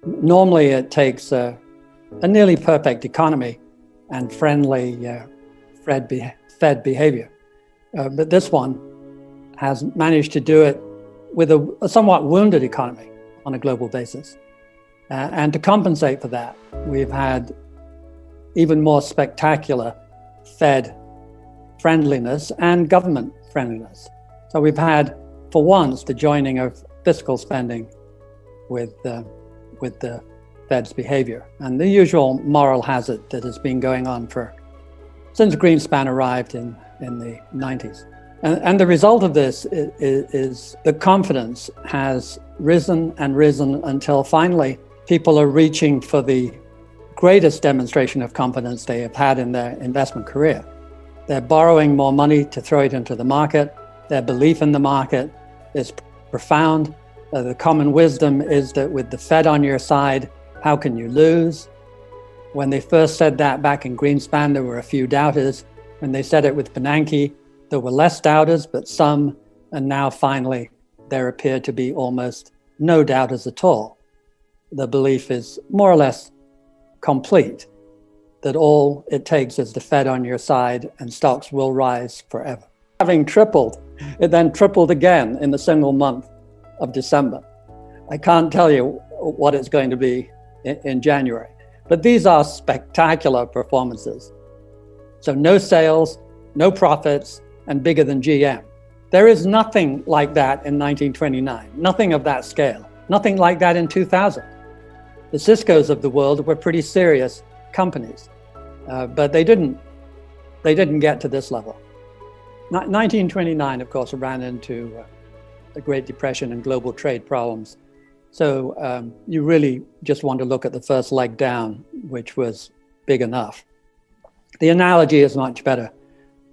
Normally it takes a nearly perfect economy and friendly Fed behavior. But this one has managed to do it with a somewhat wounded economy on a global basis. And to compensate for that, we've had even more spectacular Fed friendliness and government friendliness. So we've had, for once, the joining of fiscal spending with the Fed's behavior and the usual moral hazard that has been going on since Greenspan arrived in the 90s. And the result of this is the confidence has risen and risen until finally people are reaching for the greatest demonstration of confidence they have had in their investment career. They're borrowing more money to throw it into the market. Their belief in the market is profound. The common wisdom is that with the Fed on your side, how can you lose? When they first said that back in Greenspan, there were a few doubters. When they said it with Bernanke, there were less doubters, but some, and now finally, there appear to be almost no doubters at all. The belief is more or less complete that all it takes is the Fed on your side and stocks will rise forever. Having tripled, it then tripled again in the single month of December. I can't tell you what it's going to be in January, but these are spectacular performances. So no sales, no profits, and bigger than GM. There is nothing like that in 1929, nothing of that scale, nothing like that in 2000. The Ciscos of the world were pretty serious companies, but they didn't get to this level. 1929, of course, ran into the Great Depression and global trade problems. So you really just want to look at the first leg down, which was big enough. The analogy is much better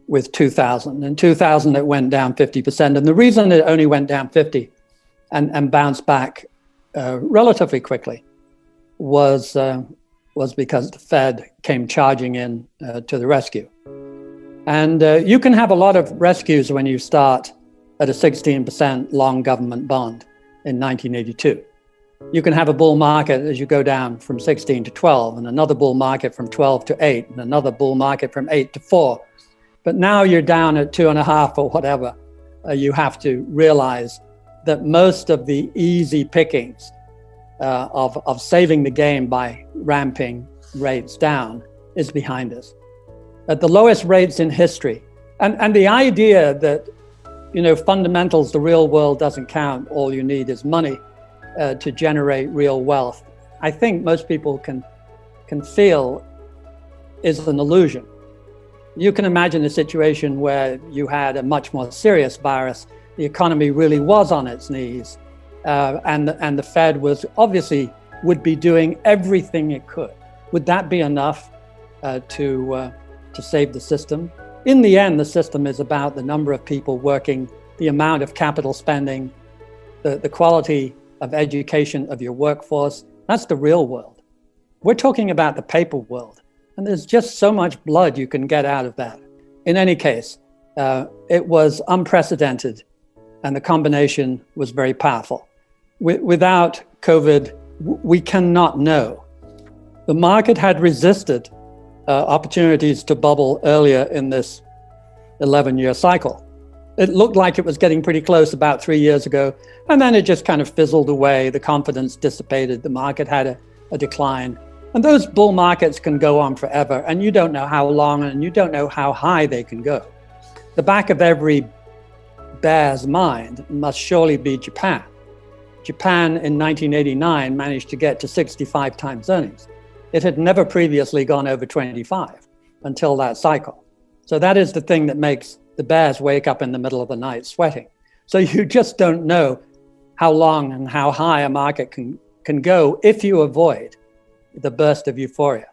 with 2000. In 2000, it went down 50%. And the reason it only went down 50 and bounced back relatively quickly was because the Fed came charging in to the rescue. And you can have a lot of rescues when you start at a 16% long government bond in 1982. You can have a bull market as you go down from 16 to 12, and another bull market from 12 to 8, and another bull market from 8 to 4. But now you're down at 2.5 or whatever. You have to realize that most of the easy pickings of saving the game by ramping rates down is behind us. At the lowest rates in history. And the idea that, fundamentals, the real world doesn't count, all you need is money to generate real wealth, I think most people can feel is an illusion. You can imagine a situation where you had a much more serious virus, the economy really was on its knees, and the Fed would be doing everything it could. Would that be enough to save the system? In the end, the system is about the number of people working, the amount of capital spending, the quality of education of your workforce. That's the real world. We're talking about the paper world, and there's just so much blood you can get out of that. In any case, it was unprecedented, and the combination was very powerful. Without COVID, we cannot know. The market had resisted opportunities to bubble earlier in this 11-year cycle. It looked like it was getting pretty close about 3 years ago, and then it just kind of fizzled away. The confidence dissipated. The market had a decline. And those bull markets can go on forever, and you don't know how long, and you don't know how high they can go. The back of every bear's mind must surely be Japan. Japan in 1989 managed to get to 65 times earnings. It had never previously gone over 25 until that cycle. So that is the thing that makes the bears wake up in the middle of the night sweating. So you just don't know how long and how high a market can go if you avoid the burst of euphoria.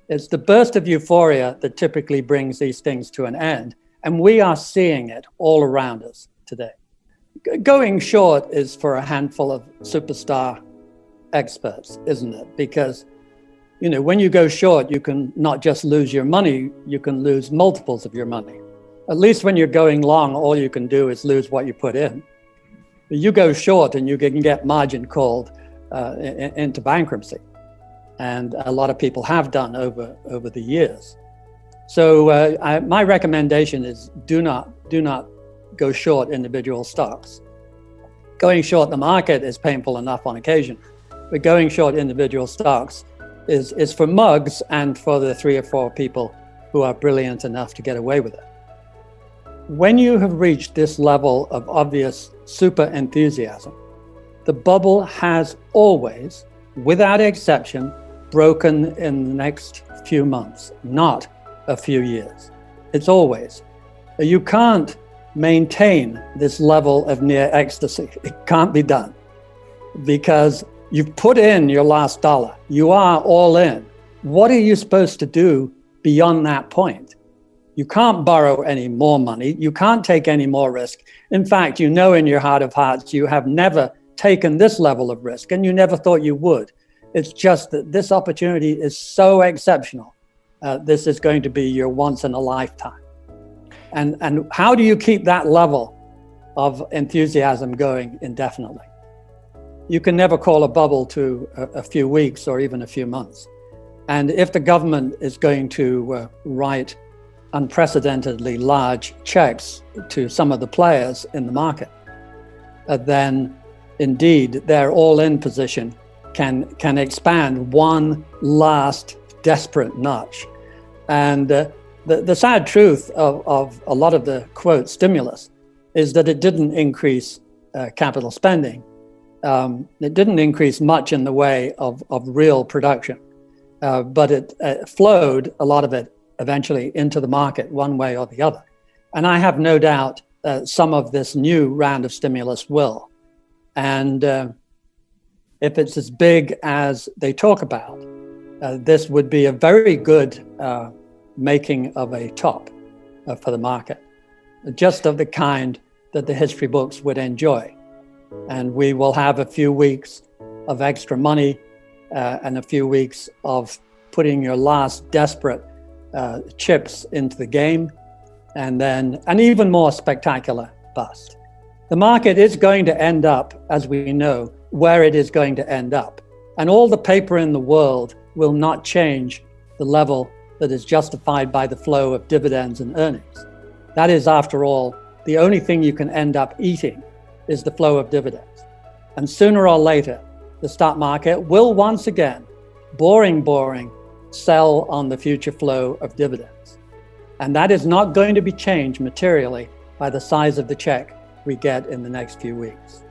It's the burst of euphoria that typically brings these things to an end. And we are seeing it all around us today. Going short is for a handful of superstar experts, isn't it? Because when you go short, you can not just lose your money, you can lose multiples of your money. At least when you're going long, all you can do is lose what you put in. You go short and you can get margin called into bankruptcy. And a lot of people have done over the years. So my recommendation is do not go short individual stocks. Going short the market is painful enough on occasion, but going short individual stocks is for mugs and for the 3 or 4 people who are brilliant enough to get away with it. When you have reached this level of obvious super enthusiasm, the bubble has always, without exception, broken in the next few months, not a few years. It's always. You can't maintain this level of near ecstasy. It can't be done because you've put in your last dollar. You are all in. What are you supposed to do beyond that point? You can't borrow any more money. You can't take any more risk. In fact, you know in your heart of hearts, you have never taken this level of risk and you never thought you would. It's just that this opportunity is so exceptional. This is going to be your once in a lifetime. And how do you keep that level of enthusiasm going indefinitely? You can never call a bubble to a few weeks or even a few months. And if the government is going to write unprecedentedly large checks to some of the players in the market, then indeed their all-in position can expand one last desperate notch. And the sad truth of a lot of the quote stimulus is that it didn't increase capital spending. It didn't increase much in the way of real production, but it flowed a lot of it eventually into the market one way or the other. And I have no doubt some of this new round of stimulus will. And if it's as big as they talk about, this would be a very good making of a top for the market, just of the kind that the history books would enjoy. And we will have a few weeks of extra money and a few weeks of putting your last desperate chips into the game, and then an even more spectacular bust. The market is going to end up, as we know, where it is going to end up. And all the paper in the world will not change the level that is justified by the flow of dividends and earnings. That is, after all, the only thing you can end up eating is the flow of dividends. And sooner or later, the stock market will once again, boring, sell on the future flow of dividends. And that is not going to be changed materially by the size of the check we get in the next few weeks.